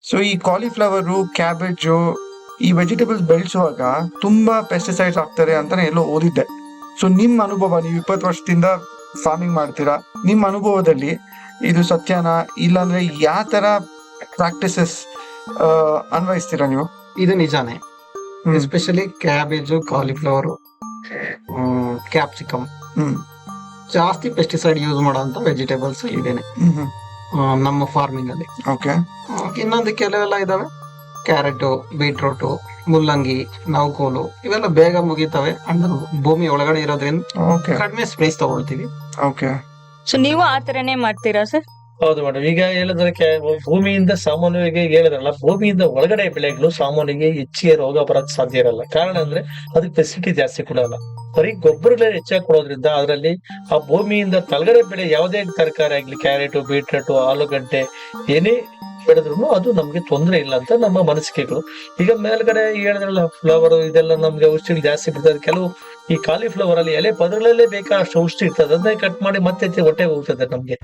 So ಈ cauliflower, cabbage, ಈ vegetables ಬೆಳೆಸುವಾಗ ತುಂಬಾ ಪೆಸ್ಟಿಸೈಡ್ಸ್ ಆಗ್ತಾರೆ ಅಂತಾನೆ ಎಲ್ಲೋ ಓದಿದ್ದೆ. ಸೊ ನಿಮ್ಮ ಅನುಭವ, ನೀವು 20 ವರ್ಷದಿಂದ ಫಾರ್ಮಿಂಗ್ ಮಾಡ್ತೀರಾ, ನಿಮ್ಮ ಅನುಭವದಲ್ಲಿ ಇದು ಸತ್ಯನಾ, ಇಲ್ಲಾಂದ್ರೆ ಯಾವ ತರ ಪ್ರಾಕ್ಟೀಸಸ್ ಅನ್ವಯಿಸ್ತೀರಾ ನೀವು? ಇದು ನಿಜಾನೇ. ಹ್ಮ್ ಎಸ್ಪೆಷಲಿ ಕ್ಯಾಬೇಜು, ಕಾಲಿಫ್ಲವರ್, ಕ್ಯಾಪ್ಸಿಕಮ್ ಹ್ಮ್ ಜಾಸ್ತಿ ಪೆಸ್ಟಿಸೈಡ್ ಯೂಸ್ ಮಾಡೋಂಥ ವೆಜಿಟೇಬಲ್ಸ್ ಇವೇನೆ ಹ್ಮ್ ಹ್ಮ್ ನಮ್ಮ ಫಾರ್ಮಿಂಗ್ ಅಲ್ಲಿ. ಓಕೆ. ಇನ್ನೊಂದು ಕೆಲವೆಲ್ಲ ಇದಾವೆ, ಕ್ಯಾರೆಟು, ಬೀಟ್ರೂಟು, ಮುಲ್ಲಂಗಿ, ನೌಕೋಲು, ಇವೆಲ್ಲ ಬೇಗ ಮುಗಿತವೆ ಅಂಡ್ ಭೂಮಿ ಒಳಗಡೆ ಇರೋದ್ರಿಂದ ಓಕೆ ಕಡಿಮೆ ಸ್ಪೇಸ್ ತಗೊಳ್ತೀವಿ. ಓಕೆ. ಸೊ ನೀವು ಆ ತರನೇ ಮಾಡ್ತೀರಾ ಸರ್? ಹೌದು ಮೇಡಮ್. ಈಗ ಹೇಳಿದ್ರೆ ಭೂಮಿಯಿಂದ ಸಾಮಾನ್ಯವಾಗಿ ಹೇಳಿದ್ರಲ್ಲ, ಭೂಮಿಯಿಂದ ಒಳಗಡೆ ಬೆಳೆಗಳು ಸಾಮಾನ್ಯವಾಗಿ ಹೆಚ್ಚಿಗೆ ರೋಗ ಬರಕ್ ಸಾಧ್ಯ ಇರಲ್ಲ. ಕಾರಣ ಅಂದ್ರೆ ಅದಕ್ಕೆ ಫೆಸಿಲಿಟಿ ಜಾಸ್ತಿ ಕೊಡಲ್ಲ, ಬರೀ ಗೊಬ್ಬರಗಳೇ ಹೆಚ್ಚಾಗಿ ಕೊಡೋದ್ರಿಂದ ಅದರಲ್ಲಿ ಆ ಭೂಮಿಯಿಂದ ತಳಗಡೆ ಬೆಳೆ ಯಾವುದೇ ತರಕಾರಿ ಆಗ್ಲಿ, ಕ್ಯಾರೆಟ್, ಬೀಟ್ರೂಟ್, ಆಲೂಗಡ್ಡೆ ಏನೇ ಬೆಳೆದ್ರು ಅದು ನಮ್ಗೆ ತೊಂದರೆ ಇಲ್ಲ ಅಂತ ನಮ್ಮ ಮನಸ್ಸಿಗೆಗಳು. ಈಗ ಮೇಲ್ಗಡೆ ಹೇಳಿದ್ರಲ್ಲ ಫ್ಲವರ್, ಇದೆಲ್ಲ ನಮ್ಗೆ ಔಷಧಿಗಳು ಜಾಸ್ತಿ ಬಿಡ್ತದೆ. ಕೆಲವು ಈ ಕಾಲಿಫ್ಲವರ್ ಅಲ್ಲಿ ಎಲೆ ಪದರಗಳಲ್ಲೇ ಬೇಕಾದಷ್ಟು ಔಷಧಿ ಇರ್ತದೆ, ಅದನ್ನೇ ಕಟ್ ಮಾಡಿ ಮತ್ತೆ ಹೊಟ್ಟೆಗೆ ಹೋಗ್ತದೆ ನಮ್ಗೆ.